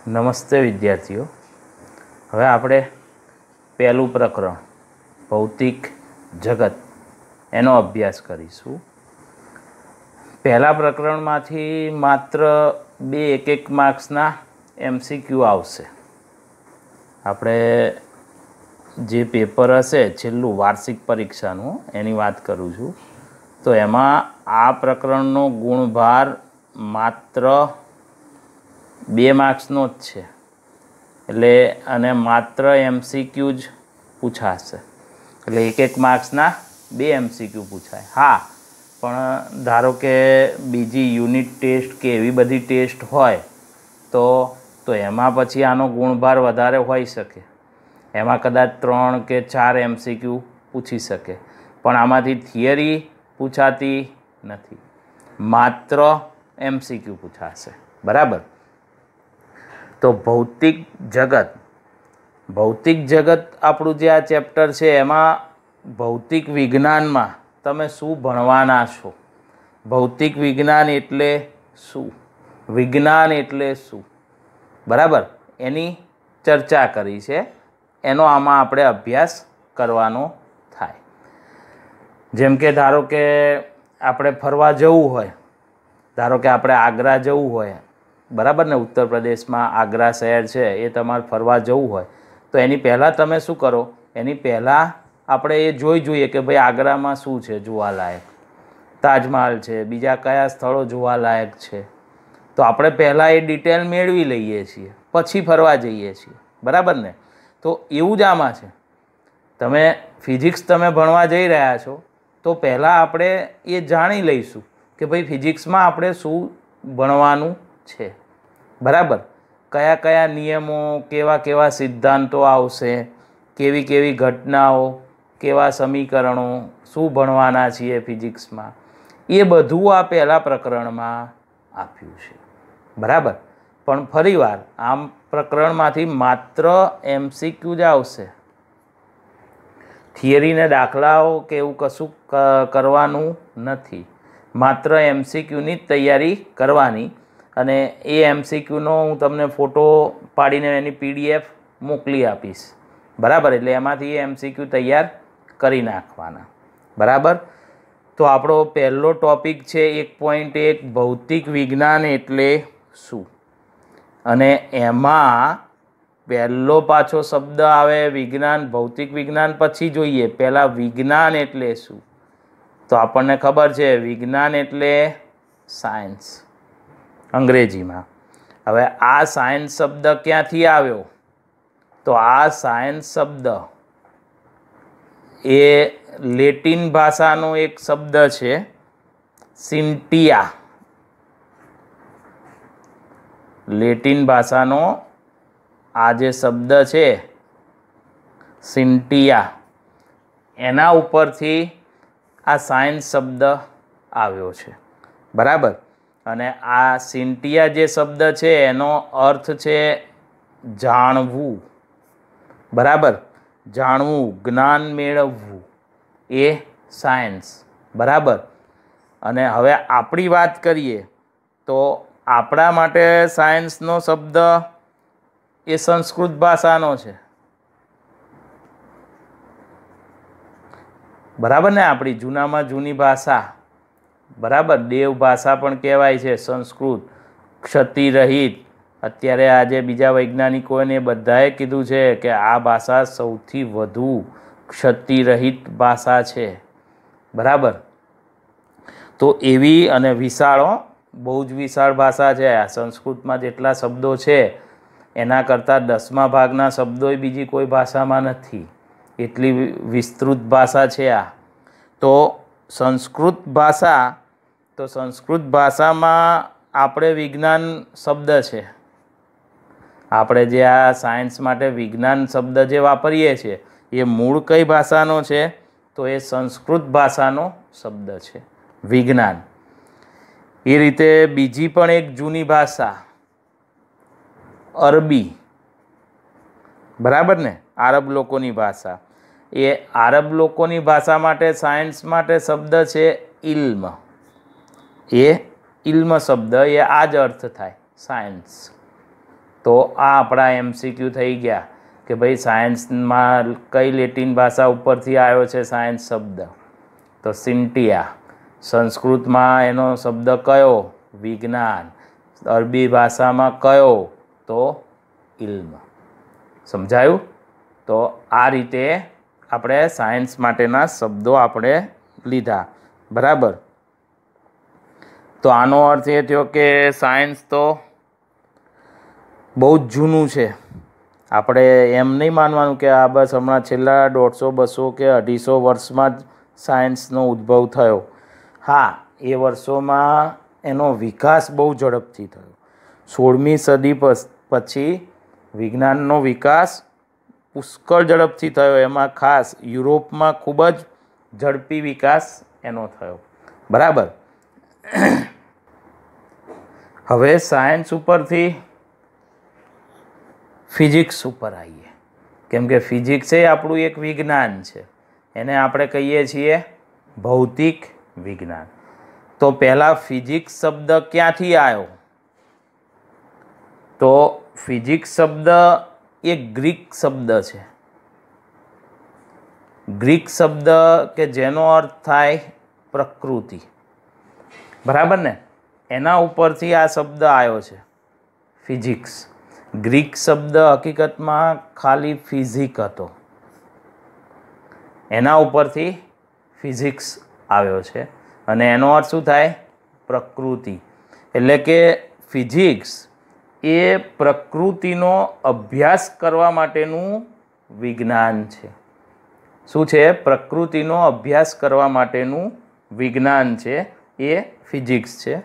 નમસ્તે વિદ્યાર્થીઓ. હવે આપણે પહેલું પ્રકરણ ભૌતિક જગત એનો અભ્યાસ કરીશું. પહેલા પ્રકરણમાંથી માત્ર 2 માર્ક્સના MCQ આવશે. આપણે જે પેપર હશે છેલ્લું વાર્ષિક પરીક્ષાનું એની વાત કરું છું. તો એમાં આ પ્રકરણનો ગુણભાર માત્ર 2 માર્ક્સનો જ છે. એટલે અને માત્ર MCQ જ પૂછાશે. એટલે 1 માર્ક્સના 2 MCQ પૂછાય. હા, પણ ધારો કે બીજી યુનિટ ટેસ્ટ કે એવી બધી ટેસ્ટ હોય તો એમાં પછી આનો ગુણભાર વધારે હોઈ શકે. એમાં કદાચ 3 કે 4 MCQ પૂછી શકે. પણ આમાંથી થિયરી પૂછાતી નથી, માત્ર MCQ પૂછાશે. બરાબર. તો ભૌતિક જગત આપણું જે આ ચેપ્ટર છે એમાં ભૌતિક વિજ્ઞાનમાં તમે શું ભણવાના છો, ભૌતિક વિજ્ઞાન એટલે શું, વિજ્ઞાન એટલે શું, બરાબર, એની ચર્ચા કરી છે. એનો આમાં આપણે અભ્યાસ કરવાનો થાય. જેમ કે ધારો કે આપણે ફરવા જવું હોય, ધારો કે આપણે આગ્રા જવું હોય, બરાબર ને, ઉત્તર પ્રદેશમાં આગ્રા શહેર છે, એ તમારે ફરવા જવું હોય તો એની પહેલાં તમે શું કરો, એની પહેલાં આપણે એ જોઈએ કે ભાઈ આગ્રામાં શું છે જોવાલાયક, તાજમહાલ છે, બીજા કયા સ્થળો જોવાલાયક છે. તો આપણે પહેલાં એ ડિટેલ મેળવી લઈએ છીએ, પછી ફરવા જઈએ છીએ. બરાબર ને. તો એવું જ આમાં છે. તમે ફિઝિક્સ ભણવા જઈ રહ્યા છો તો પહેલાં આપણે એ જાણી લઈશું કે ભાઈ ફિઝિક્સમાં આપણે શું ભણવાનું છે. બરાબર. કયા કયા નિયમો, કેવા સિદ્ધાંતો આવશે, કેવી ઘટનાઓ, કેવા સમીકરણો, શું ભણવાના છીએ ફિઝિક્સમાં, એ બધું આ પહેલા પ્રકરણમાં આપ્યું છે. બરાબર. પણ ફરીવાર આમ પ્રકરણમાંથી માત્ર MCQ જ આવશે. થિયરીને દાખલાઓ કે એવું કશું કરવાનું નથી. માત્ર MCQની જ તૈયારી કરવાની. અને એ MCQનો હું તમને ફોટો પાડીને એની PDF મોકલી આપીશ. બરાબર. એટલે એમાંથી એ MCQ તૈયાર કરી નાખવાના. બરાબર. તો આપણો પહેલો ટોપિક છે 1.1 ભૌતિક વિજ્ઞાન એટલે શું. અને એમાં પહેલો પાછો શબ્દ આવે વિજ્ઞાન, ભૌતિક વિજ્ઞાન પછી જોઈએ પહેલાં વિજ્ઞાન એટલે શું. તો આપણને ખબર છે વિજ્ઞાન એટલે સાયન્સ અંગ્રેજીમાં. હવે આ સાયન્સ શબ્દ ક્યાંથી આવ્યો? તો આ સાયન્સ શબ્દ એ લેટિન ભાષાનો એક શબ્દ છે, સિન્ટિયા. લેટિન ભાષાનો આ જે શબ્દ છે સિન્ટિયા, એના ઉપરથી આ સાયન્સ શબ્દ આવ્યો છે. બરાબર. અને આ સિન્ટિયા જે શબ્દ છે એનો અર્થ છે જાણવું. બરાબર. જાણવું, જ્ઞાન મેળવવું, એ સાયન્સ. બરાબર. અને હવે આપણી વાત કરીએ તો આપણા માટે સાયન્સનો શબ્દ એ સંસ્કૃત ભાષાનો છે. બરાબર ને. આપણી જૂનામાં જૂની ભાષા. બરાબર. દેવ ભાષા પણ કહેવાય છે સંસ્કૃત, ક્ષતિરહિત. અત્યારે આજે બીજા વૈજ્ઞાનિકોને બધાએ કીધું છે કે આ ભાષા સૌથી વધુ ક્ષતિરહિત ભાષા છે. બરાબર. તો એવી અને વિશાળો, બહુ જ વિશાળ ભાષા છે. આ સંસ્કૃતમાં જેટલા શબ્દો છે એના કરતાં 10મા ભાગના શબ્દો બીજી કોઈ ભાષામાં નથી. એટલી વિસ્તૃત ભાષા છે આ. તો સંસ્કૃત ભાષામાં આપણે વિજ્ઞાન શબ્દ છે. આપણે જે આ સાયન્સ માટે વિજ્ઞાન શબ્દ જે વાપરીએ છીએ એ મૂળ કઈ ભાષાનો છે? તો એ સંસ્કૃત ભાષાનો શબ્દ છે, વિજ્ઞાન. એ રીતે બીજી પણ એક જૂની ભાષા અરબી. બરાબર ને. આરબ લોકોની ભાષા. એ આરબ લોકોની ભાષા માટે સાયન્સ માટે શબ્દ છે ઇલ્મ. એ ઇલ્મ શબ્દ એ આ જ અર્થ થાય, સાયન્સ. તો આ આપણા MCQ થઈ ગયા કે ભાઈ સાયન્સમાં કઈ લેટિન ભાષા ઉપરથી આવ્યો છે સાયન્સ શબ્દ, તો સિન્ટિયા. સંસ્કૃતમાં એનો શબ્દ કયો? વિજ્ઞાન. અરબી ભાષામાં કયો? તો ઇલ્મ. સમજાયું? તો આ રીતે આપણે સાયન્સ માટેના શબ્દો આપણે લીધા. બરાબર. તો આનો અર્થ એ થયો કે સાયન્સ તો બહુ જ જૂનું છે. આપણે એમ નહીં માનવાનું કે આ બસ હમણાં છેલ્લા 150, 200 કે 250 વર્ષમાં જ સાયન્સનો ઉદ્ભવ થયો. હા, એ વર્ષોમાં એનો વિકાસ બહુ ઝડપથી થયો. 16મી સદી પછી વિજ્ઞાનનો વિકાસ પુષ્કળ ઝડપથી થયો. એમાં ખાસ યુરોપમાં ખૂબ જ ઝડપી વિકાસ એનો થયો. બરાબર. હવે સાયન્સ ઉપરથી ફિઝિક્સ ઉપર આવીએ, કેમ કે ફિઝિક્સ એ આપણું એક વિજ્ઞાન છે. એને આપણે કહીએ છીએ ભૌતિક વિજ્ઞાન. તો પહેલાં ફિઝિક્સ શબ્દ ક્યાંથી આવ્યો? તો ફિઝિક્સ શબ્દ એ ગ્રીક શબ્દ છે. ગ્રીક શબ્દ કે જેનો અર્થ થાય પ્રકૃતિ. બરાબર ને? એના ઉપરથી આ શબ્દ આવ્યો છે ફિઝિક્સ. ગ્રીક શબ્દ હકીકતમાં ખાલી ફિઝિક હતો, એના ઉપરથી ફિઝિક્સ આવ્યો છે. અને એનો અર્થ શું થાય? પ્રકૃતિ. એટલે કે ફિઝિક્સ એ પ્રકૃતિનો અભ્યાસ કરવા માટેનું વિજ્ઞાન છે. શું છે? પ્રકૃતિનો અભ્યાસ કરવા માટેનું વિજ્ઞાન છે, એ ફિઝિક્સ છે.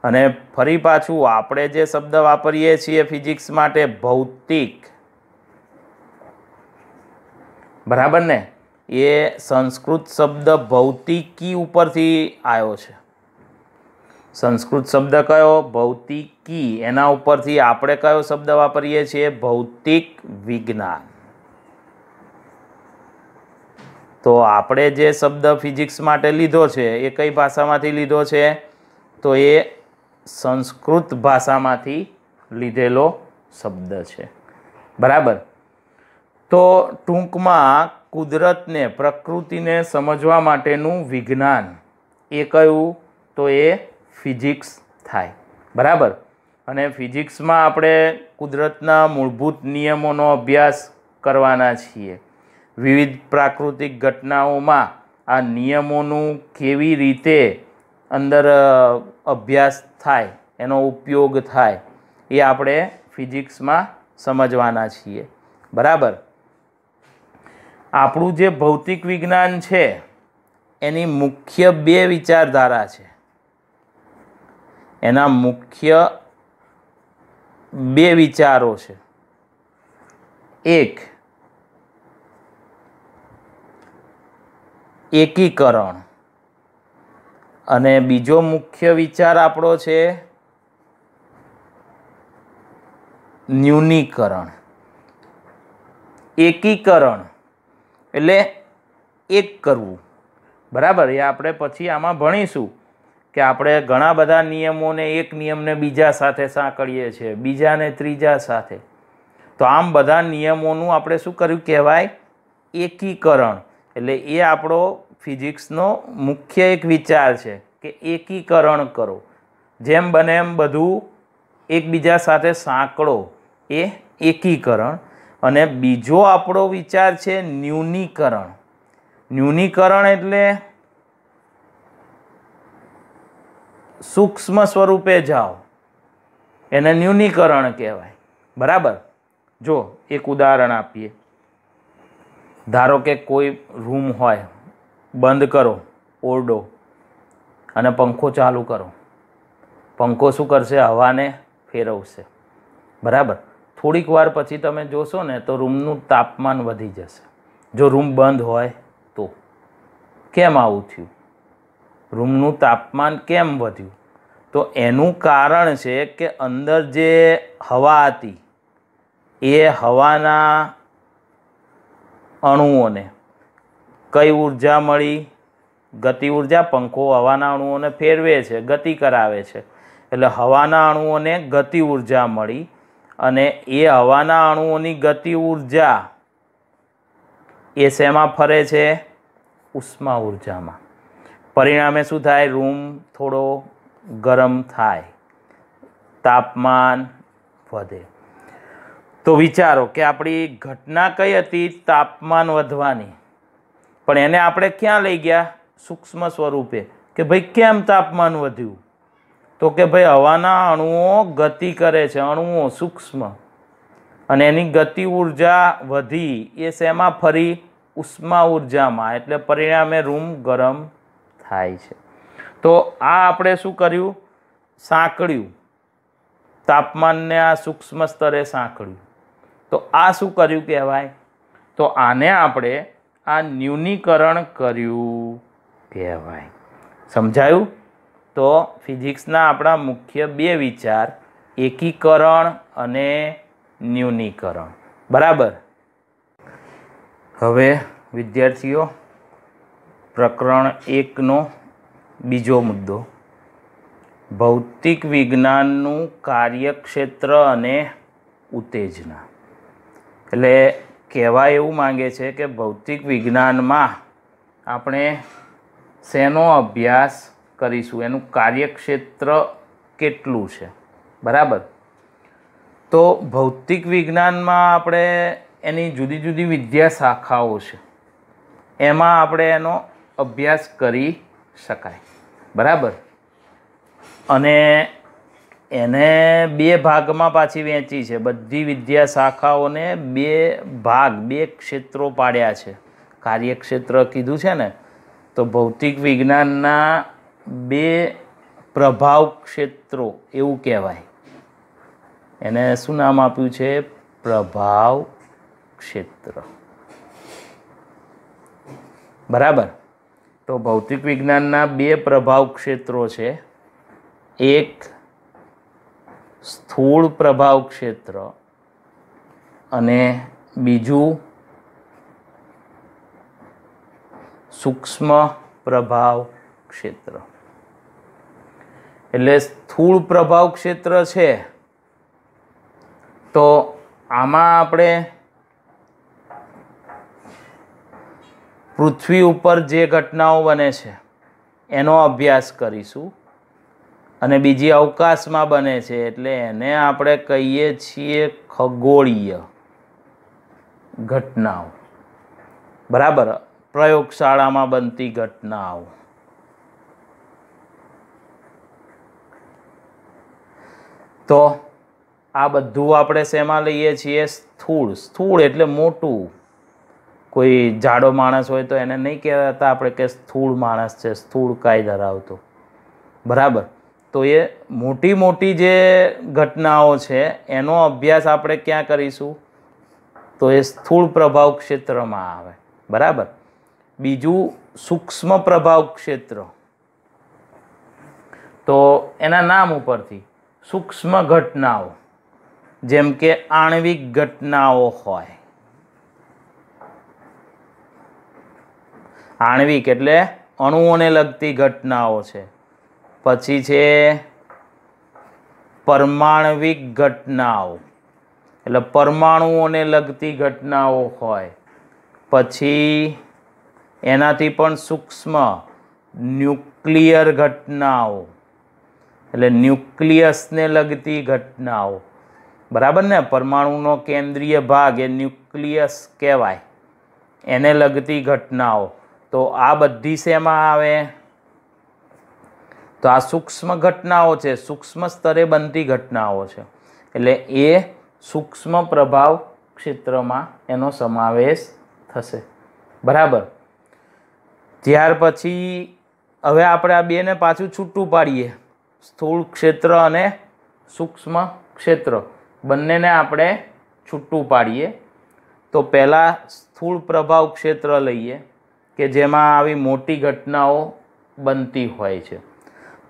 અને ફરી પાછું આપણે જે શબ્દ વાપરીએ છીએ ફિઝિક્સ માટે, ભૌતિક. બરાબર ને? એ સંસ્કૃત શબ્દ ભૌતિકી ઉપરથી આવ્યો છે. સંસ્કૃત શબ્દ કયો? ભૌતિકી. એના ઉપરથી આપણે કયો શબ્દ વાપરીએ છીએ? ભૌતિક વિજ્ઞાન. તો આપણે જે શબ્દ ફિઝિક્સ માટે લીધો છે એ કઈ ભાષામાંથી લીધો છે? તો એ સંસ્કૃત ભાષામાંથી લીધેલો શબ્દ છે. બરાબર. તો ટૂંકમાં કુદરતને, પ્રકૃતિને સમજવા માટેનું વિજ્ઞાન એ કયું? તો એ ફિઝિક્સ થાય. બરાબર. અને ફિઝિક્સમાં આપણે કુદરતના મૂળભૂત નિયમોનો અભ્યાસ કરવાના છીએ. વિવિધ પ્રાકૃતિક ઘટનાઓમાં આ નિયમોનું કેવી રીતે અંદર અભ્યાસ થાય, એનો ઉપયોગ થાય, એ આપણે ફિઝિક્સમાં સમજવાના છીએ. બરાબર. આપણું જે ભૌતિક વિજ્ઞાન છે એની મુખ્ય 2 વિચારધારા છે. એના મુખ્ય 2 વિચારો છે. એક એકીકરણ અને બીજો મુખ્ય વિચાર આપણો છે ન્યૂનીકરણ. એકીકરણ એટલે એક કરવું. બરાબર. એ આપણે પછી આમાં ભણીશું કે આપણે ઘણા બધા નિયમોને, એક નિયમને બીજા સાથે સાંકળીએ છીએ, બીજાને ત્રીજા સાથે. તો આમ બધા નિયમોનું આપણે શું કર્યું કહેવાય? એકીકરણ. એટલે એ આપણો ફિઝિક્સનો મુખ્ય એક વિચાર છે કે એકીકરણ કરો. જેમ બને એમ બધું એકબીજા સાથે સાંકળો, એ એકીકરણ. અને બીજો આપણો વિચાર છે ન્યૂનીકરણ. ન્યૂનીકરણ એટલે સૂક્ષ્મ સ્વરૂપે જાઓ, એને ન્યૂનીકરણ કહેવાય. બરાબર. જો એક ઉદાહરણ આપીએ. ધારો કે કોઈ રૂમ હોય, બંધ કરો ઓરડો અને પંખો ચાલુ કરો. પંખો શું કરશે? હવાને ફેરવશે. બરાબર. થોડીક વાર પછી તમે જોશો ને તો રૂમનું તાપમાન વધી જશે. જો રૂમ બંધ હોય તો. કેમ આવું થયું? રૂમનું તાપમાન કેમ વધ્યું? તો એનું કારણ છે કે અંદર જે હવા હતી એ હવાના અણુઓને કઈ ઉર્જા મળી? ગતિ ઉર્જા. પંખો હવાના અણુઓને ફેરવે છે, ગતિ કરાવે છે. એટલે હવાના અણુઓને ગતિ ઉર્જા મળી અને એ હવાના અણુઓની ગતિ ઉર્જા એ શેમાં ફરે છે? ઉષ્મા ઉર્જામાં. પરિણામે શું થાય? રૂમ થોડો ગરમ થાય, તાપમાન વધે. તો વિચારો કે આપણી ઘટના કઈ હતી? તાપમાન વધવાની. પણ એને આપણે ક્યાં લઈ ગયા? સૂક્ષ્મ સ્વરૂપે. કે ભાઈ કેમ તાપમાન વધ્યું? તો કે ભાઈ હવાના અણુઓ ગતિ કરે છે, અણુઓ સૂક્ષ્મ, અને એની ગતિ ઉર્જા વધી. એ શેમાં ફરી? ઉષ્મા ઉર્જામાં. એટલે પરિણામે રૂમ ગરમ થાય છે. તો આ આપણે શું કર્યું? સાંકળ્યું. તાપમાનને આ સૂક્ષ્મ સ્તરે સાંકળ્યું. તો આ શું કર્યું કહેવાય? તો આને આપણે આ ન્યૂનીકરણ કર્યું કહેવાય. સમજાયું? તો ફિઝિક્સના આપણા મુખ્ય બે વિચાર, એકીકરણ અને ન્યૂનીકરણ. બરાબર. હવે વિદ્યાર્થીઓ, પ્રકરણ 1નો બીજો મુદ્દો, ભૌતિક વિજ્ઞાનનું કાર્યક્ષેત્ર અને ઉત્તેજના. એટલે કહેવા એવું માંગે છે કે ભૌતિક વિજ્ઞાનમાં આપણે શેનો અભ્યાસ કરીશું, એનું કાર્યક્ષેત્ર કેટલું છે. બરાબર. તો ભૌતિક વિજ્ઞાનમાં આપણે એની જુદી જુદી વિદ્યા શાખાઓ છે, એમાં આપણે એનો અભ્યાસ કરી શકાય. બરાબર. અને એને બે ભાગમાં પાછી વહેંચી છે. બધી વિદ્યા શાખાઓને બે ભાગ, બે ક્ષેત્રો પાડ્યા છે. કાર્યક્ષેત્ર કીધું છે ને, તો ભૌતિક વિજ્ઞાનના બે પ્રભાવ ક્ષેત્રો એવું કહેવાય. એને શું નામ આપ્યું છે? પ્રભાવ ક્ષેત્ર. બરાબર. તો ભૌતિક વિજ્ઞાનના બે પ્રભાવ ક્ષેત્રો છે. એક સ્થૂળ પ્રભાવ ક્ષેત્ર અને બીજું સૂક્ષ્મ પ્રભાવ ક્ષેત્ર. એટલે સ્થૂળ પ્રભાવ ક્ષેત્ર છે, તો આમાં આપણે પૃથ્વી ઉપર જે ઘટનાઓ બને છે એનો અભ્યાસ કરીશું, અને બીજી અવકાશમાં બને છે એટલે એને આપણે કહીએ છીએ ખગોળીય ઘટનાઓ. બરાબર. પ્રયોગશાળામાં બનતી ઘટનાઓ. તો આ બધું આપણે શેમાં લઈએ છીએ? સ્થૂળ. સ્થૂળ એટલે મોટું. કોઈ જાડો માણસ હોય તો એને નહીં કહેતા આપણે કે સ્થૂળ માણસ છે, સ્થૂળ કાય ધરાવતો. બરાબર. તો એ મોટી મોટી જે ઘટનાઓ છે એનો અભ્યાસ આપણે ક્યાં કરીશું? તો એ સ્થૂળ પ્રભાવ ક્ષેત્રમાં આવે. બરાબર. બીજું સૂક્ષ્મ પ્રભાવ ક્ષેત્ર. તો એના નામ ઉપરથી સૂક્ષ્મ ઘટનાઓ, જેમ કે આણ્વિક ઘટનાઓ હોય. આણ્વિક એટલે અણુઓને લગતી ઘટનાઓ છે. પછી છે પરમાણ્વિક ઘટનાઓ, એટલે પરમાણુઓને લગતી ઘટનાઓ હોય. પછી એનાથી પણ સૂક્ષ્મ ન્યુક્લિયર ઘટનાઓ, એટલે ન્યુક્લિયસને લગતી ઘટનાઓ. બરાબર ને? પરમાણુનો કેન્દ્રીય ભાગ એ ન્યુક્લિયસ કહેવાય, એને લગતી ઘટનાઓ. તો આ બધી શેમાં આવે? તો આ સૂક્ષ્મ ઘટનાઓ છે, સૂક્ષ્મ સ્તરે બનતી ઘટનાઓ છે. એટલે એ સૂક્ષ્મ પ્રભાવ ક્ષેત્રમાં એનો સમાવેશ થશે. બરાબર. ત્યાર પછી હવે આપણે આ બેને પાછું છૂટું પાડીએ. સ્થૂળ ક્ષેત્ર અને સૂક્ષ્મ ક્ષેત્ર બંનેને આપણે છૂટું પાડીએ. તો પહેલાં સ્થૂળ પ્રભાવ ક્ષેત્ર લઈએ કે જેમાં આવી મોટી ઘટનાઓ બનતી હોય છે.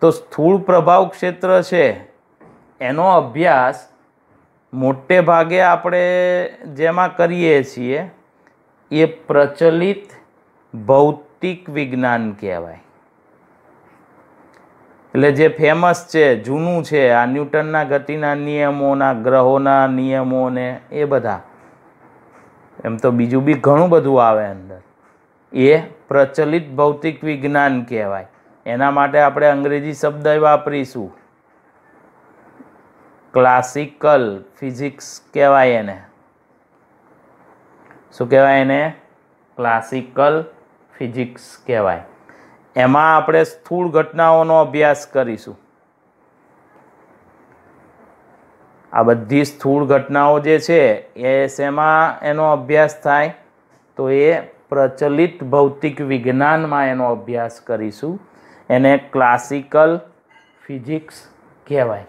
તો સ્થૂળ પ્રભાવ ક્ષેત્ર છે એનો અભ્યાસ મોટે ભાગે આપણે જેમાં કરીએ છીએ એ પ્રચલિત ભૌતિક વિજ્ઞાન કહેવાય. એટલે જે ફેમસ છે, જૂનું છે, આ ન્યૂટનના ગતિના નિયમોના, ગ્રહોના નિયમોને એ બધા, એમ તો બીજું બી ઘણું બધું આવે અંદર, એ પ્રચલિત ભૌતિક વિજ્ઞાન કહેવાય. એના માટે આપણે અંગ્રેજી શબ્દ વાપરીશું, ક્લાસિકલ ફિઝિક્સ કહેવાય એને. શું કહેવાય એને? ક્લાસિકલ ફિઝિક્સ કહેવાય. એમાં આપણે સ્થૂળ ઘટનાઓનો અભ્યાસ કરીશું. આ બધી સ્થૂળ ઘટનાઓ જે છે એ શેમાં એનો અભ્યાસ થાય? તો એ પ્રચલિત ભૌતિક વિજ્ઞાનમાં એનો અભ્યાસ કરીશું. એને ક્લાસિકલ ફિઝિક્સ કહેવાય.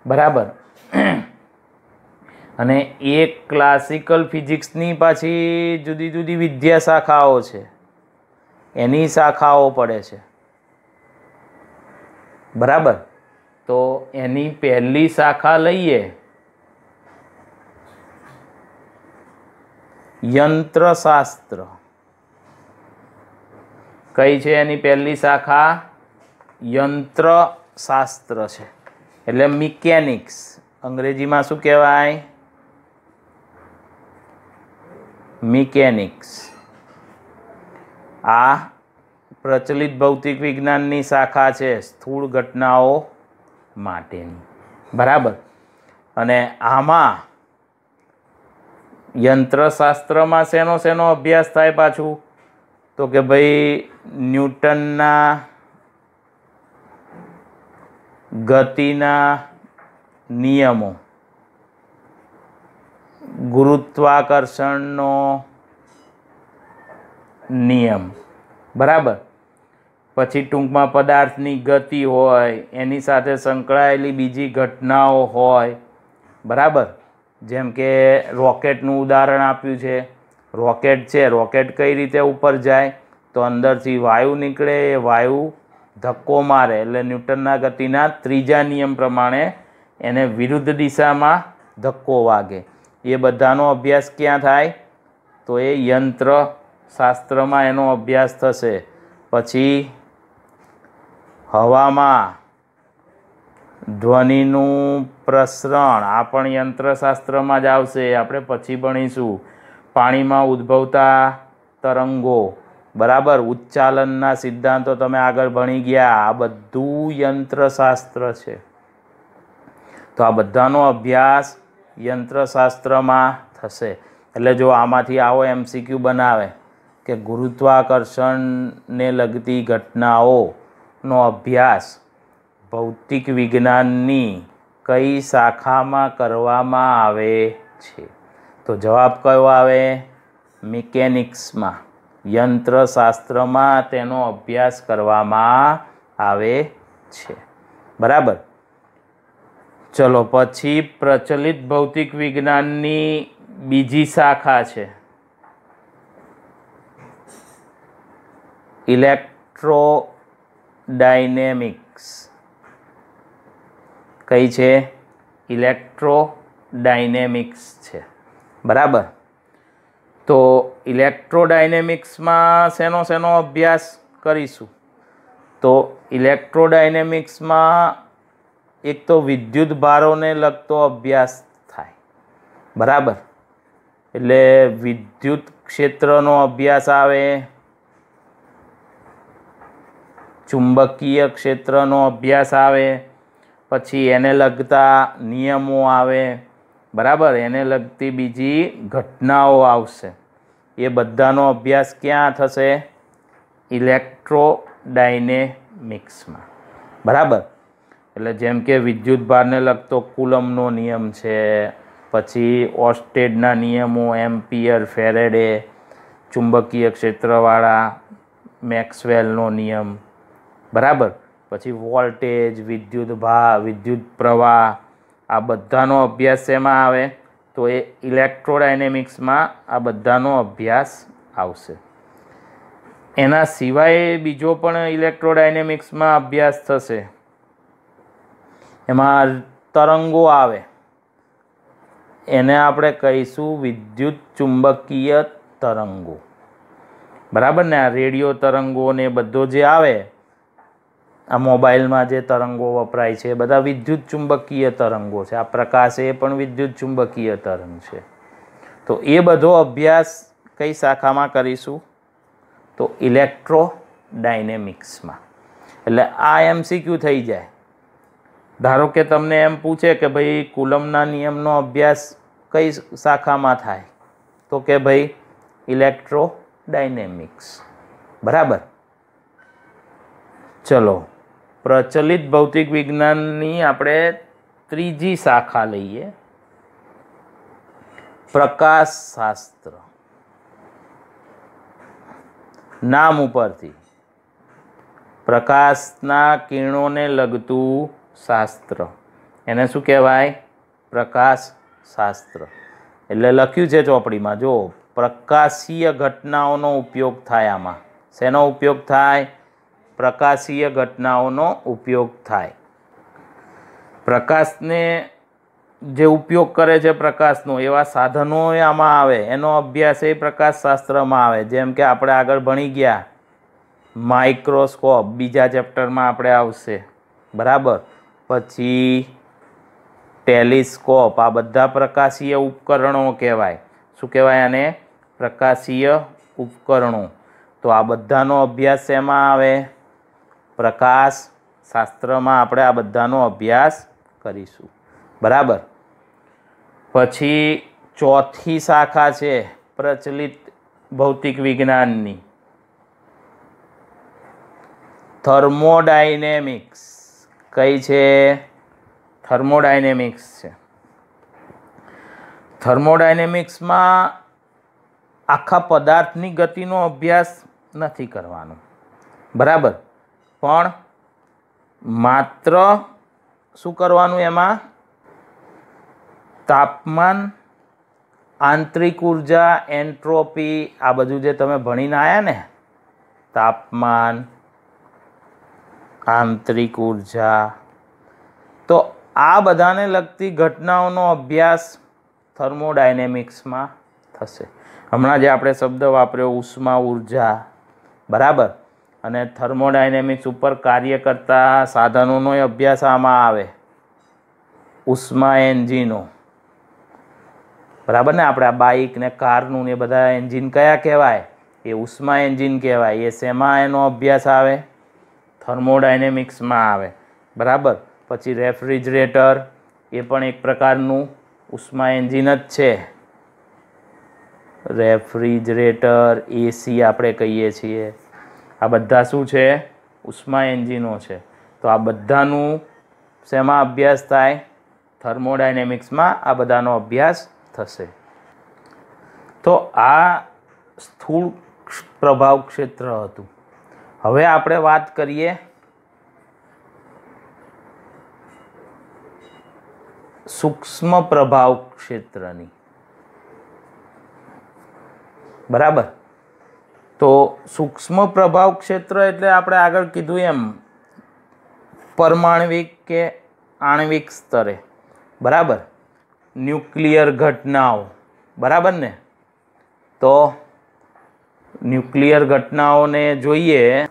બરાબર. અને એ ક્લાસિકલ ફિઝિક્સની પાછી જુદી જુદી વિદ્યા શાખાઓ છે, એની શાખાઓ પડે છે. બરાબર. તો એની પહેલી શાખા લઈએ, યંત્રશાસ્ત્ર. કઈ છે એની પહેલી શાખા? યંત્રશાસ્ત્ર છે, એટલે મિકેનિક્સ. અંગ્રેજીમાં શું કહેવાય? મિકેનિક્સ. આ પ્રચલિત ભૌતિક વિજ્ઞાનની શાખા છે સ્થૂળ ઘટનાઓ માટેની. બરાબર. અને આમાં યંત્રશાસ્ત્રમાં શેનો અભ્યાસ થાય પાછું? તો કે ભાઈ ન્યૂટનના ગતિના નિયમો, ગુરુત્વાકર્ષણનો નિયમ. બરાબર. પછી ટૂંકમાં પદાર્થની ગતિ હોય, એની સાથે સંકળાયેલી બીજી ઘટનાઓ હોય. બરાબર. જેમ કે રોકેટનું ઉદાહરણ આપ્યું છે. રોકેટ છે, રોકેટ કઈ રીતે ઉપર જાય? તો અંદરથી વાયુ નીકળે, એ વાયુ ધક્કો મારે એટલે ન્યૂટનના ગતિના ત્રીજા નિયમ પ્રમાણે એને વિરુદ્ધ દિશામાં ધક્કો વાગે. એ બધાનો અભ્યાસ ક્યાં થાય? તો એ યંત્રશાસ્ત્રમાં એનો અભ્યાસ થશે. પછી હવામાં ધ્વનિનું પ્રસરણ, આ પણ યંત્રશાસ્ત્રમાં જ આવશે, આપણે પછી ભણીશું. પાણીમાં ઉદ્ભવતા તરંગો, બરાબર, ઉચ્ચાલનના સિદ્ધાંતો તમે આગળ ભણી ગયા. આ બધું યંત્રશાસ્ત્ર છે. તો આ બધાનો અભ્યાસ યંત્રશાસ્ત્રમાં થશે. એટલે જો આમાંથી આવો MCQ બનાવે કે ગુરુત્વાકર્ષણને લગતી ઘટનાઓનો અભ્યાસ ભૌતિક વિજ્ઞાનની કઈ શાખામાં કરવામાં આવે છે? તો જવાબ કયો આવે? મિકેનિક્સમાં, યંત્રશાસ્ત્રમાં તેનો અભ્યાસ કરવામાં આવે છે. બરાબર. ચલો, પછી પ્રચલિત ભૌતિક વિજ્ઞાનની બીજી શાખા છે ઇલેક્ટ્રોડાયનેમિક્સ. કઈ છે? ઇલેક્ટ્રોડાયનેમિક્સ છે. બરાબર. તો ઇલેક્ટ્રોડાયનેમિક્સમાં શેનો અભ્યાસ કરીશું? તો ઇલેક્ટ્રોડાયનેમિક્સમાં એક તો વિદ્યુત ભારોને લગતો અભ્યાસ થાય. બરાબર. એટલે વિદ્યુત ક્ષેત્રનો અભ્યાસ આવે, ચુંબકીય ક્ષેત્રનો અભ્યાસ આવે, પછી એને લગતા નિયમો આવે. બરાબર. એને લગતી બીજી ઘટનાઓ આવશે. એ બધાનો અભ્યાસ ક્યાં થશે? ઇલેક્ટ્રોડાયનેમિક્સમાં. બરાબર. એટલે જેમ કે વિદ્યુત ભારને લગતો કુલમનો નિયમ છે, પછી ઓર્સ્ટેડના નિયમો, એમ્પિયર, ફેરેડે, ચુંબકીય ક્ષેત્રવાળા મેક્સવેલનો નિયમ. બરાબર. પછી વોલ્ટેજ, વિદ્યુત પ્રવાહ, આ બધાનો અભ્યાસ શેમાં આવે? તો એ ઇલેક્ટ્રોડાયનેમિક્સમાં આ બધાનો અભ્યાસ આવશે. એના સિવાય બીજો પણ ઇલેક્ટ્રોડાયનેમિક્સમાં અભ્યાસ થશે. એમાં તરંગો આવે, એને આપણે કહીશું વિદ્યુત ચુંબકીય તરંગો. બરાબર ને? આ રેડિયો તરંગો ને બધો જે આવે આ મોબાઈલમાં જે તરંગો વપરાય છે એ બધા વિદ્યુત ચુંબકીય તરંગો છે. આ પ્રકાશ એ પણ વિદ્યુત ચુંબકીય તરંગ છે. તો એ બધો અભ્યાસ કઈ શાખામાં કરીશું? તો ઇલેક્ટ્રોડાયનેમિક્સમાં. એટલે આ MCQ થઈ જાય. ધારો કે તમને એમ પૂછે કે ભાઈ કુલમના નિયમનો અભ્યાસ કઈ શાખામાં થાય, તો કે ભાઈ ઇલેક્ટ્રોડાયનેમિક્સ. બરાબર. ચલો, પ્રચલિત ભૌતિક વિજ્ઞાનની આપણે ત્રીજી શાખા લઈએ, પ્રકાશશાસ્ત્ર. નામ ઉપરથી પ્રકાશના કિરણોને લગતું શાસ્ત્ર, એને શું કહેવાય? પ્રકાશશાસ્ત્ર. એટલે લખ્યું છે ચોપડીમાં, જો પ્રકાશીય ઘટનાઓનો ઉપયોગ થાય. આમાં શેનો ઉપયોગ થાય? પ્રકાશીય ઘટનાઓનો ઉપયોગ થાય. પ્રકાશને જે ઉપયોગ કરે છે પ્રકાશનો, એવા સાધનો આમાં આવે, એનો અભ્યાસ એ પ્રકાશશાસ્ત્રમાં આવે. જેમ કે આપણે આગળ ભણી ગયા માઇક્રોસ્કોપ, બીજા ચેપ્ટરમાં આપણે આવશે. બરાબર. પછી ટેલિસ્કોપ, આ બધા પ્રકાશીય ઉપકરણો કહેવાય. શું કહેવાય આને? પ્રકાશીય ઉપકરણો. તો આ બધાનો અભ્યાસ શેમાં આવે? પ્રકાશશાસ્ત્રમાં આપણે આ બધાનો અભ્યાસ કરીશું. બરાબર. પછી ચોથી શાખા છે પ્રચલિત ભૌતિક વિજ્ઞાનની, થર્મોડાયનેમિક્સ. કઈ છે? થર્મોડાયનેમિક્સ છે. થર્મોડાયનેમિક્સમાં આખા પદાર્થની ગતિનો અભ્યાસ નથી કરવાનો. બરાબર. પણ માત્ર શું કરવાનું એમાં? તાપમાન, આંતરિક ઉર્જા, એન્ટ્રોપી, આ બધું જે તમે ભણીને આવ્યા ને, તાપમાન, આંતરિક ઉર્જા, તો આ બધાને લગતી ઘટનાઓનો અભ્યાસ થર્મોડાયનેમિક્સમાં થશે. હમણાં જે આપણે શબ્દ વાપર્યો ઉષ્મા ઉર્જા. બરાબર. અને થર્મોડાયનેમિક્સ ઉપર કાર્ય કરતા સાધનોનો અભ્યાસ આમાં આવે, ઉષ્મા એન્જિનો. બરાબર ને? આપણે આ બાઇક ને કારનું ને બધા એન્જિન કયા કહેવાય? એ ઉષ્મા એન્જિન કહેવાય. એ શેમાં એનો અભ્યાસ આવે? થર્મોડાયનેમિક્સમાં આવે. બરાબર. પછી રેફ્રિજરેટર, એ પણ એક પ્રકારનું ઉષ્મા એન્જિન જ છે. રેફ્રિજરેટર, AC આપણે કહીએ છીએ. આ બધા શું છે? ઉષ્મા એન્જિનો છે. તો આ બધાનું શેમાં અભ્યાસ થાય? થર્મોડાયનેમિક્સમાં આ બધાનો અભ્યાસ થશે. તો આ સ્થૂળ પ્રભાવ ક્ષેત્ર હતું. હવે આપણે વાત કરીએ સૂક્ષ્મ પ્રભાવ ક્ષેત્રની. બરાબર. તો સૂક્ષ્મ પ્રભાવ ક્ષેત્ર એટલે આપણે આગળ કીધું એમ પરમાણ્વિક કે આણ્વિક સ્તરે. બરાબર. ન્યુક્લિયર ઘટનાઓ. બરાબર ને? તો ન્યુક્લિયર ઘટનાઓને જોઈએ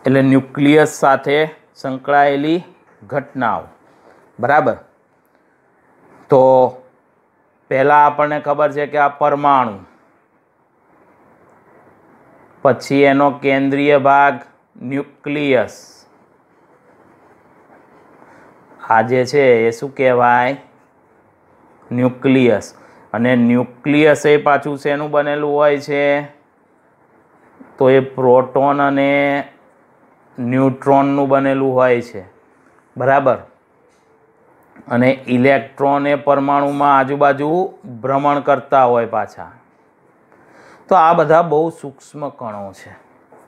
એટલે ન્યુક્લિયસ સાથે સંકળાયેલી ઘટનાઓ. બરાબર. તો પહેલાં આપણને ખબર છે કે આ પરમાણુ, પછી એનો કેન્દ્રીય ભાગ ન્યુક્લિયસ. આ જે છે એ શું કહેવાય? ન્યુક્લિયસ. અને ન્યુક્લિયસ એ પાછું શેનું બનેલું હોય છે? તો એ પ્રોટોન અને ન્યુટ્રોનનું બનેલું હોય છે. બરાબર. અને ઇલેક્ટ્રોન એ પરમાણુમાં આજુબાજુ ભ્રમણ કરતા હોય પાછા. તો આ બધા બહુ સૂક્ષ્મ કણો છે.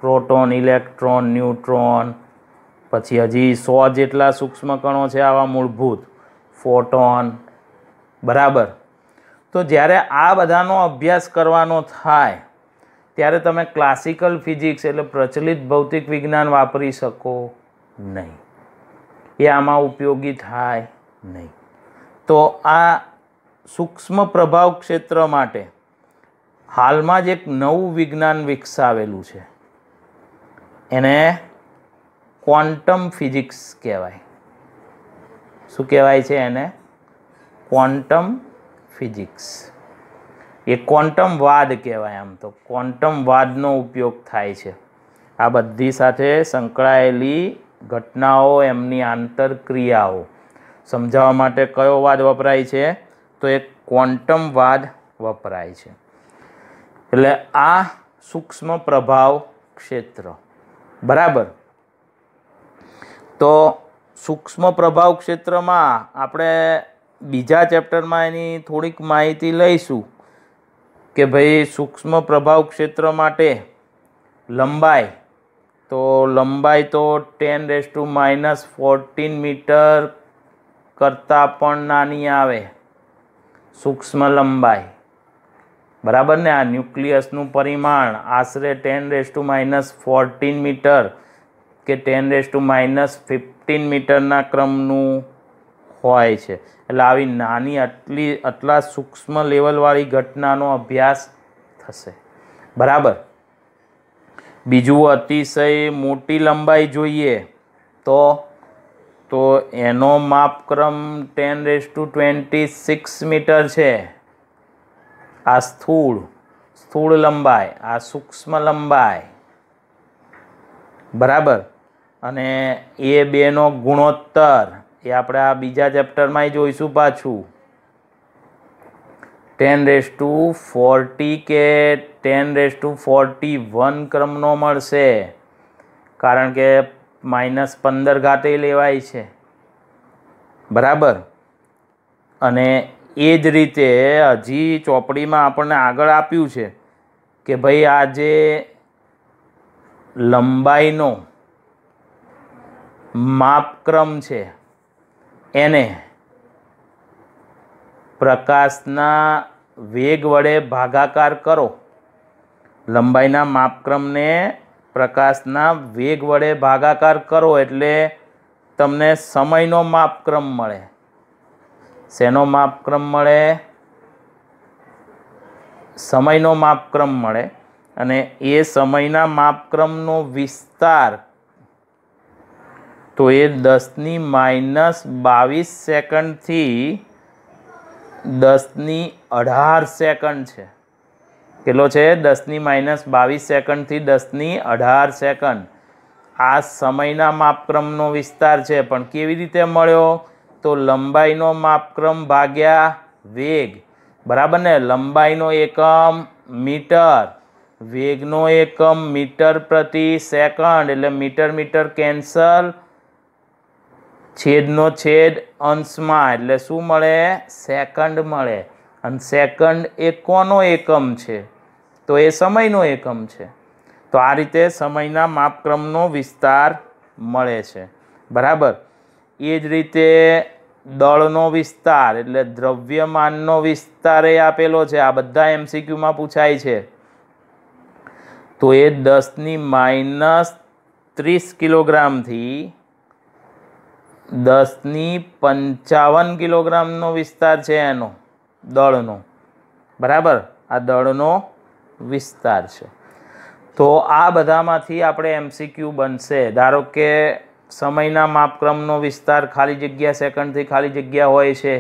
પ્રોટોન, ઇલેક્ટ્રોન, ન્યુટ્રોન, પછી હજી 100 જેટલા સૂક્ષ્મ કણો છે આવા મૂળભૂત, ફોટોન. બરાબર. તો જ્યારે આ બધાનો અભ્યાસ કરવાનો થાય ત્યારે તમે ક્લાસિકલ ફિઝિક્સ એટલે પ્રચલિત ભૌતિક વિજ્ઞાન વાપરી શકો નહીં. એ આમાં ઉપયોગી થાય નહીં. તો આ સૂક્ષ્મ પ્રભાવ ક્ષેત્ર માટે હાલમાં જ એક નવું વિજ્ઞાન વિકસાવેલું છે. એને ક્વોન્ટમ ફિઝિક્સ કહેવાય. શું કહેવાય છે એને? Quantum physics. એ ક્વોન્ટમવાદ કહેવાય. આમ તો ક્વોન્ટમવાદનો ઉપયોગ થાય છે આ બધી સાથે સંકળાયેલી ઘટનાઓ, એમની આંતરક્રિયાઓ સમજાવવા માટે. કયો વાદ વપરાય છે? તો એ ક્વોન્ટમવાદ વપરાય છે. એટલે આ સૂક્ષ્મ પ્રભાવ ક્ષેત્ર. બરાબર. તો સૂક્ષ્મ પ્રભાવ ક્ષેત્રમાં આપણે બીજા ચેપ્ટરમાં એની થોડીક માહિતી લઈશું કે ભાઈ સૂક્ષ્મ પ્રભાવ ક્ષેત્ર માટે લંબાઈ તો 10⁻⁻14 મીટર કરતાં પણ નાની આવે સૂક્ષ્મ લંબાઈ. બરાબર ને? આ ન્યુક્લિયસનું પરિમાણ આશરે 10⁻⁻14 મીટર કે 10⁻⁻15 મીટરના ક્રમનું હોય છે. એટલે આવી નાની આટલા સૂક્ષ્મ લેવલવાળી ઘટનાનો અભ્યાસ થશે. બરાબર. બીજું અતિશય મોટી લંબાઈ જોઈએ તો એનો માપક્રમ 10⁻26 મીટર છે. આ સ્થૂળ લંબાઈ, આ સૂક્ષ્મ લંબાઈ. બરાબર. અને એ બેનો ગુણોત્તર એ આપણે આ બીજા ચેપ્ટરમાં જોઈશું પાછું. 10⁻40 કે 10⁻41 ક્રમનો મળશે, કારણ કે -15 ઘાતે લેવાય છે. બરાબર. અને એ જ રીતે હજી ચોપડીમાં આપણને આગળ આપ્યું છે કે ભાઈ આ જે લંબાઈનો માપક્રમ છે એને પ્રકાશના વેગ વડે ભાગાકાર કરો. લંબાઈના માપક્રમને પ્રકાશના વેગ વડે ભાગાકાર કરો એટલે તમને સમયનો માપક્રમ મળે. શેનો માપક્રમ મળે? સમયનો માપક્રમ મળે. અને એ સમયના માપક્રમનો વિસ્તાર તો એ 10⁻22 સેકન્ડથી 10⁻18 સેકન્ડ છે. કેટલો છે? 10⁻22 સેકન્ડથી 10⁻18 સેકન્ડ. આ સમયના માપક્રમનો વિસ્તાર છે. પણ કેવી રીતે મળ્યો? તો લંબાઈનો માપક્રમ ભાગ્યા વેગ. બરાબર ને? લંબાઈનો એકમ મીટર, વેગનો એકમ મીટર પ્રતિ સેકન્ડ. એટલે મીટર કેન્સલ, છેદનો છેદ અંશમાં, એટલે શું મળે? સેકન્ડ મળે. અને સેકન્ડ એ કોનો એકમ છે? તો એ સમયનો એકમ છે. તો આ રીતે સમયના માપક્રમનો વિસ્તાર મળે છે. બરાબર. એ જ રીતે દળનો વિસ્તાર એટલે દ્રવ્યમાનનો વિસ્તાર એ આપેલો છે. આ બધા MCQમાં પૂછાય છે. તો એ 10⁻30 કિલોગ્રામથી 10⁻55 કિલોગ્રામનો વિસ્તાર છે એનો, દળનો. બરાબર. આ દળનો વિસ્તાર છે. તો આ બધામાંથી આપણે MCQ બનશે. ધારો કે સમયના માપક્રમનો વિસ્તાર ખાલી જગ્યા સેકન્ડથી ખાલી જગ્યા હોય છે.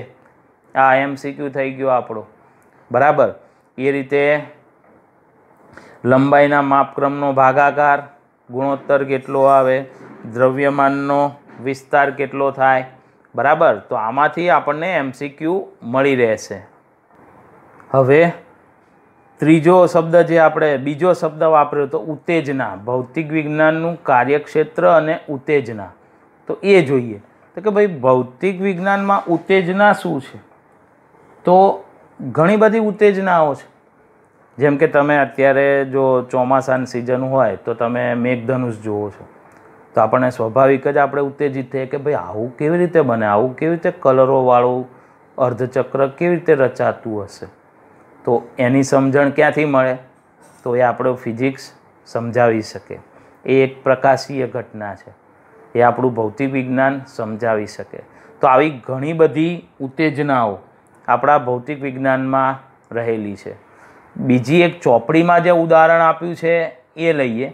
આ MCQ થઈ ગયો આપણો. બરાબર. એ રીતે લંબાઈના માપક્રમનો ભાગાકાર, ગુણોત્તર કેટલો આવે, દ્રવ્યમાનનો વિસ્તાર કેટલો થાય. બરાબર. તો આમાંથી આપણને MCQ મળી રહેશે. હવે ત્રીજો શબ્દ જે આપણે બીજો શબ્દ વાપર્યો તો ઉત્તેજના. ભૌતિક વિજ્ઞાનનું કાર્યક્ષેત્ર અને ઉત્તેજના. તો એ જોઈએ તો કે ભાઈ ભૌતિક વિજ્ઞાનમાં ઉત્તેજના શું છે? તો ઘણી બધી ઉત્તેજનાઓ છે. જેમ કે તમે અત્યારે જો ચોમાસાની સિઝન હોય તો તમે મેઘધનુષ જુઓ છો તો આપણને સ્વાભાવિક જ આપણે ઉત્તેજિત થઈએ કે ભાઈ આવું કેવી રીતે બને, આવું કેવી રીતે કલરોવાળું અર્ધચક્ર કેવી રીતે રચાતું હશે? તો એની સમજણ ક્યાંથી મળે? તો એ આપણું ફિઝિક્સ સમજાવી શકે. એ એક પ્રકાશીય ઘટના છે. એ આપણું ભૌતિક વિજ્ઞાન સમજાવી શકે. તો આવી ઘણી બધી ઉત્તેજનાઓ આપણા ભૌતિક વિજ્ઞાનમાં રહેલી છે. બીજી એક ચોપડીમાં જે ઉદાહરણ આપ્યું છે એ લઈએ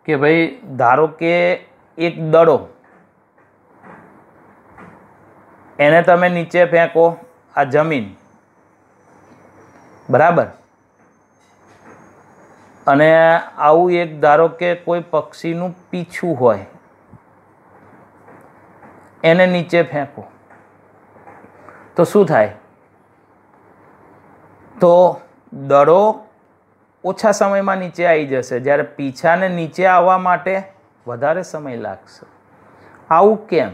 કે ભાઈ ધારો કે એક દડો, એને તમે નીચે ફેંકો, આ જમીન, બરાબર, અને આવું એક ધારો કે કોઈ પક્ષીનું પીછું હોય, એને નીચે ફેંકો તો શું થાય? તો દડો ઓછા સમયમાં નીચે આવી જશે, જ્યારે પીછાને નીચે આવવા માટે વધારે સમય લાગશે. આવું કેમ?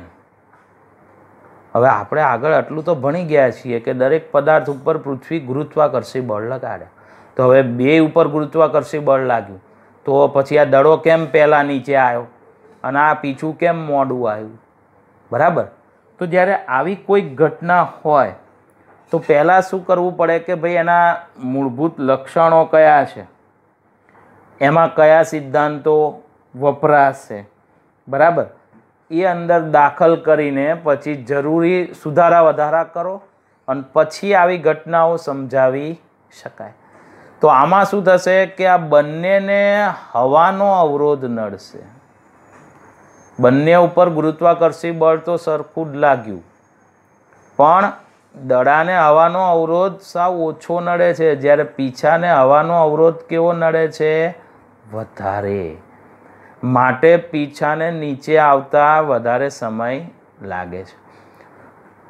હવે આપણે આગળ આટલું તો ભણી ગયા છીએ કે દરેક પદાર્થ ઉપર પૃથ્વી ગુરુત્વાકર્ષી બળ લગાડે. તો હવે બે ઉપર ગુરુત્વાકર્ષી બળ લાગ્યું, તો પછી આ દડો કેમ પહેલાં નીચે આવ્યો અને આ પીછું કેમ મોડું આવ્યું? બરાબર. તો જ્યારે આવી કોઈ ઘટના હોય તો પહેલાં શું કરવું પડે કે ભાઈ એના મૂળભૂત લક્ષણો કયા છે, એમાં કયા સિદ્ધાંતો વપરાશે, બરાબર, એ અંદર દાખલ કરીને પછી જરૂરી સુધારા વધારા કરો અને પછી આવી ઘટનાઓ સમજાવી શકાય. તો આમાં શું થશે કે આ બંનેને હવાનો અવરોધ નડશે. બંને ઉપર ગુરુત્વાકર્ષી બળ તો સરખું જ લાગ્યું, પણ દડાને હવાનો અવરોધ સાવ ઓછો નડે છે, જ્યારે પીછાને હવાનો અવરોધ કેવો નડે છે? વધારે. માટે પીછાને નીચે આવતા વધારે સમય લાગે છે.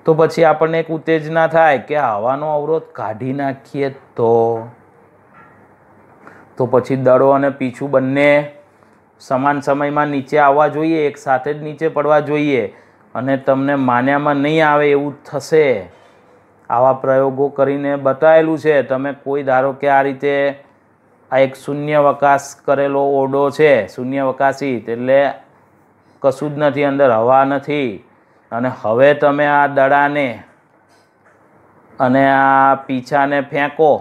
તો પછી આપણને એક ઉત્તેજના થાય કે હવાનો અવરોધ કાઢી નાખીએ તો પછી દડો અને પીછું બંને સમાન સમયમાં નીચે આવવા જોઈએ, એક સાથે જ નીચે પડવા જોઈએ, અને તમને માન્યામાં નહીં આવે એવું થશે. આવા પ્રયોગો કરીને બતાવેલું છે. તમે કોઈ ધારો કે આ રીતે આ એક શૂન્યાવકાશ કરેલો ઓરડો છે, શૂન્યાવકાશી, એટલે કશું જ નથી, અંદર હવા નથી, અને હવે તમે આ દડાને અને આ પીછાને ફેંકો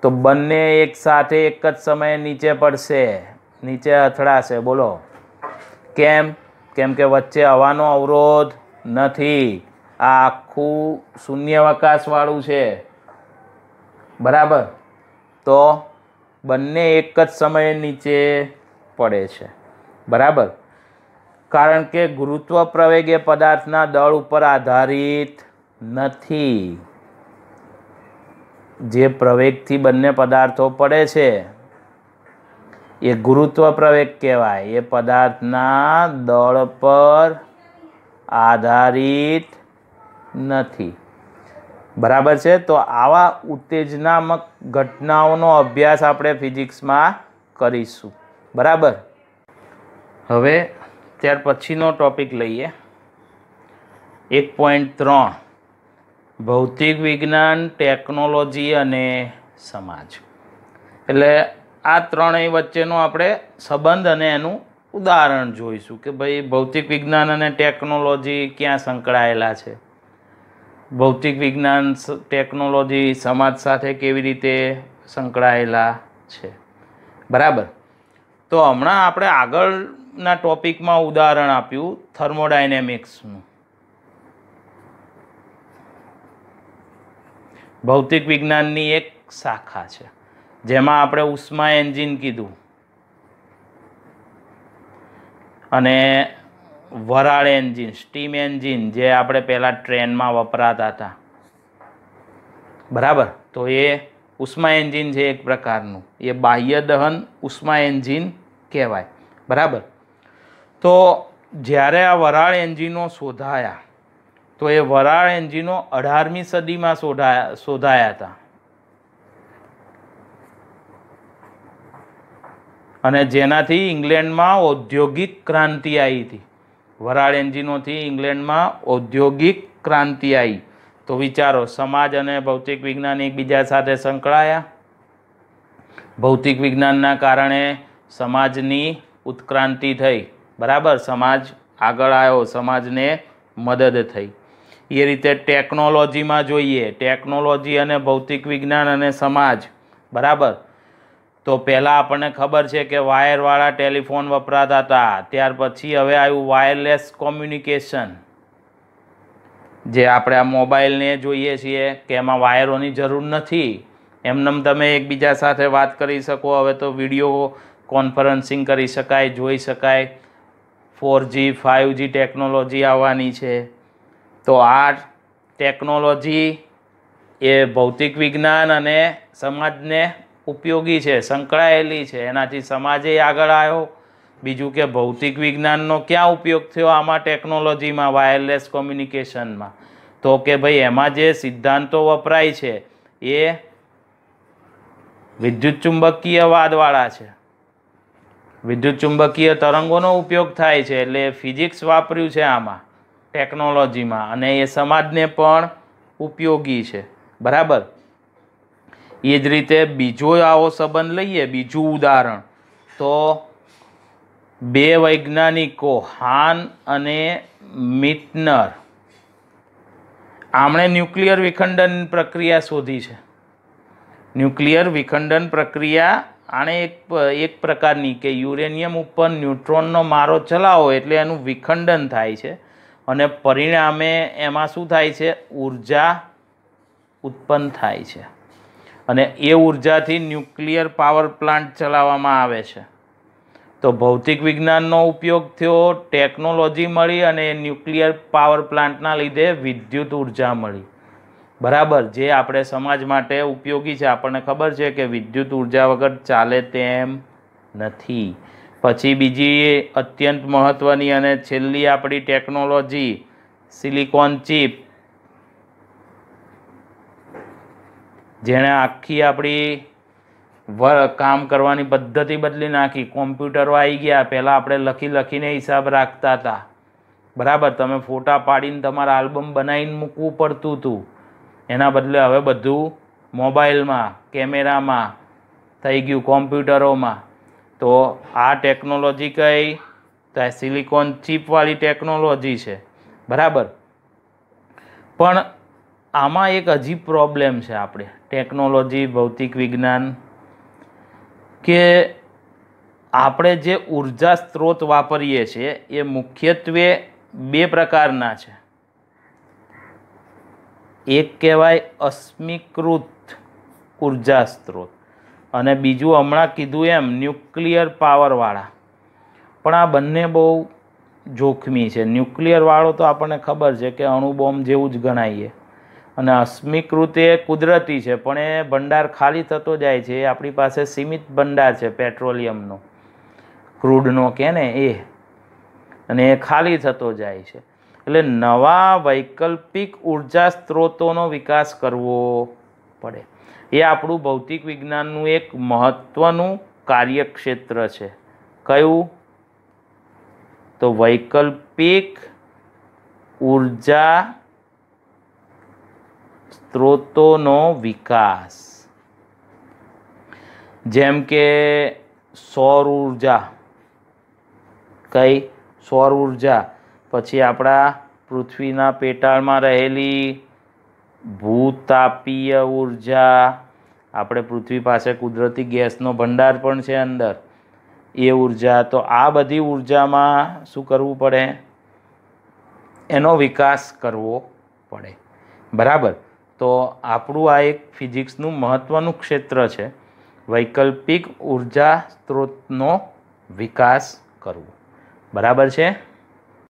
તો બંને એક સાથે એક જ સમયે નીચે પડશે, નીચે અથડાશે. બોલો કેમ? કેમ કે વચ્ચે હવાનો અવરોધ નથી. આ આખું શૂન્યાવકાશવાળું છે, બરાબર. તો બંને એક જ સમયે નીચે પડે છે, બરાબર, કારણ કે ગુરુત્વ પ્રવેગ એ પદાર્થના દળ ઉપર આધારિત નથી. જે પ્રવેગથી બંને પદાર્થો પડે છે એ ગુરુત્વ પ્રવેગ કહેવાય. એ પદાર્થના દળ પર આધારિત નથી, બરાબર છે. તો આવા ઉત્તેજનાત્મક ઘટનાઓનો અભ્યાસ આપણે ફિઝિક્સમાં કરીશું, બરાબર. હવે ત્યાર પછીનો ટોપિક લઈએ, 1.3 ભૌતિક વિજ્ઞાન, ટેકનોલોજી અને સમાજ. એટલે આ ત્રણેય વચ્ચેનો આપણે સંબંધ અને એનું ઉદાહરણ જોઈશું કે ભાઈ ભૌતિક વિજ્ઞાન અને ટેકનોલોજી ક્યાં સંકળાયેલા છે, ભૌતિક વિજ્ઞાન ટેકનોલોજી સમાજ સાથે કેવી રીતે સંકળાયેલા છે, બરાબર. તો હમણાં આપણે આગળના ટોપિકમાં ઉદાહરણ આપ્યું થર્મોડાયનેમિક્સનું. ભૌતિક વિજ્ઞાનની એક શાખા છે જેમાં આપણે ઉષ્મા એન્જિન કીધું અને વરાળ એન્જિન, સ્ટીમ એન્જિન, જે આપણે પહેલાં ટ્રેનમાં વપરાતા હતા, બરાબર. તો એ ઉષ્મા એન્જિન છે એક પ્રકારનું, એ બાહ્ય દહન ઉષ્મા એન્જિન કહેવાય, બરાબર. તો જ્યારે આ વરાળ એન્જિનો શોધાયા તો એ વરાળ એન્જિનો 18મી સદીમાં શોધાયા હતા, અને જેનાથી ઇંગ્લેન્ડમાં ઔદ્યોગિક ક્રાંતિ આવી હતી. વરાળ એન્જિનોથી ઇંગ્લેન્ડમાં ઔદ્યોગિક ક્રાંતિ આવી. તો વિચારો, સમાજ અને ભૌતિક વિજ્ઞાન એકબીજા સાથે સંકળાયા. ભૌતિક વિજ્ઞાનના કારણે સમાજની ઉત્ક્રાંતિ થઈ, બરાબર, સમાજ આગળ આવ્યો, સમાજને મદદ થઈ. એ રીતે ટેકનોલોજીમાં જોઈએ, ટેકનોલોજી અને ભૌતિક વિજ્ઞાન અને સમાજ, બરાબર. તો પહેલાં આપણને ખબર છે કે વાયરવાળા ટેલિફોન વપરાતા હતા, ત્યાર પછી હવે આવ્યું વાયરલેસ કોમ્યુનિકેશન, જે આપણે આ મોબાઈલને જોઈએ છીએ કે એમાં વાયરોની જરૂર નથી, એમનેમ તમે એકબીજા સાથે વાત કરી શકો. હવે તો વિડીયો કોન્ફરન્સિંગ કરી શકાય, જોઈ શકાય. 4G 5G ટેકનોલોજી આવવાની છે. તો આ ટેકનોલોજી એ ભૌતિક વિજ્ઞાન અને સમાજને ઉપયોગી છે, સંકળાયેલી છે. એનાથી સમાજે આગળ આવ્યો. બીજું કે ભૌતિક વિજ્ઞાનનો ક્યાં ઉપયોગ થયો આમાં ટેકનોલોજીમાં, વાયરલેસ કોમ્યુનિકેશનમાં? તો કે ભાઈ એમાં જે સિદ્ધાંતો વપરાય છે એ વિદ્યુત ચુંબકીય વાદવાળા છે. વિદ્યુત ચુંબકીય તરંગોનો ઉપયોગ થાય છે, એટલે ફિઝિક્સ વાપર્યું છે આમાં ટેકનોલોજીમાં, અને એ સમાજને પણ ઉપયોગી છે. બરાબર. એ જ રીતે બીજો આવો સંબંધ લઈએ, બીજું ઉદાહરણ, તો બે વૈજ્ઞાનિકો હાન અને મિટનર, આમણે ન્યુક્લિયર વિખંડન પ્રક્રિયા શોધી છે. ન્યુક્લિયર વિખંડન પ્રક્રિયા આણે એક પ્રકારની કે યુરેનિયમ ઉપર ન્યુટ્રોનનો મારો ચલાવો એટલે એનું વિખંડન થાય છે, અને પરિણામે એમાં શું થાય છે? ઉર્જા ઉત્પન્ન થાય છે, અને એ ઉર્જાથી ન્યુક્લિયર પાવર પ્લાન્ટ ચલાવવામાં આવે છે. તો ભૌતિક વિજ્ઞાનનો ઉપયોગ થયો, ટેકનોલોજી મળી, અને ન્યુક્લિયર પાવર પ્લાન્ટના લીધે વિદ્યુત ઉર્જા મળી. બરાબર. જે આપણે સમાજ માટે ઉપયોગી છે. આપણને ખબર છે કે વિદ્યુત ઉર્જા વગર ચાલે તેમ નથી. પછી બીજી અત્યંત મહત્ત્વની અને છેલ્લી આપણી ટેકનોલોજી સિલિકોન ચિપ, જેણે આખી આપણી કામ કરવાની પદ્ધતિ બદલી નાખી. કોમ્પ્યુટરો આવી ગયા. પહેલાં આપણે લખીને હિસાબ રાખતા હતા. બરાબર. તમે ફોટા પાડીને તમારા આલ્બમ બનાવીને મૂકવું પડતું હતું. એના બદલે હવે બધું મોબાઈલમાં, કેમેરામાં થઈ ગયું, કોમ્પ્યુટરોમાં. તો આ ટેકનોલોજી કઈ? તો સિલિકોન ચિપવાળી ટેકનોલોજી છે. બરાબર. પણ આમાં એક હજી પ્રોબ્લેમ છે આપણે ટેકનોલોજી, ભૌતિક વિજ્ઞાન, કે આપણે જે ઉર્જા સ્ત્રોત વાપરીએ છીએ એ મુખ્યત્વે બે પ્રકારના છે. એક કહેવાય અશ્મિકૃત ઉર્જા સ્ત્રોત, અને બીજું હમણાં કીધું એમ ન્યુક્લિયર પાવરવાળા. પણ આ બંને બહુ જોખમી છે. ન્યુક્લિયર વાળો તો આપણને ખબર છે કે અણુબોમ્બ જેવું જ ગણાઈએ, અને અશ્મિકૃત એ કુદરતી છે, પણ એ ભંડાર ખાલી થતો જાય છે. એ આપણી પાસે સીમિત ભંડાર છે પેટ્રોલિયમનો, ક્રૂડનો કે ને એ, અને એ ખાલી થતો જાય છે. એટલે નવા વૈકલ્પિક ઉર્જા સ્ત્રોતોનો વિકાસ કરવો પડે. એ આપણું ભૌતિક વિજ્ઞાનનું એક મહત્ત્વનું કાર્યક્ષેત્ર છે. કયું? તો વૈકલ્પિક ઉર્જા સ્ત્રોતોનો વિકાસ. જેમ કે સૌર ઉર્જા. કઈ? સૌર ઉર્જા. પછી આપણા પૃથ્વીના પેટાળમાં રહેલી ભૂતાપીય ઉર્જા. આપણે પૃથ્વી પાસે કુદરતી ગેસનો ભંડાર પણ છે અંદર, એ ઉર્જા. તો આ બધી ઉર્જામાં શું કરવું પડે? એનો વિકાસ કરવો પડે. બરાબર. તો આપણું આ એક ફિઝિક્સનું મહત્ત્વનું ક્ષેત્ર છે, વૈકલ્પિક ઉર્જા સ્ત્રોતનો વિકાસ કરવો. બરાબર છે.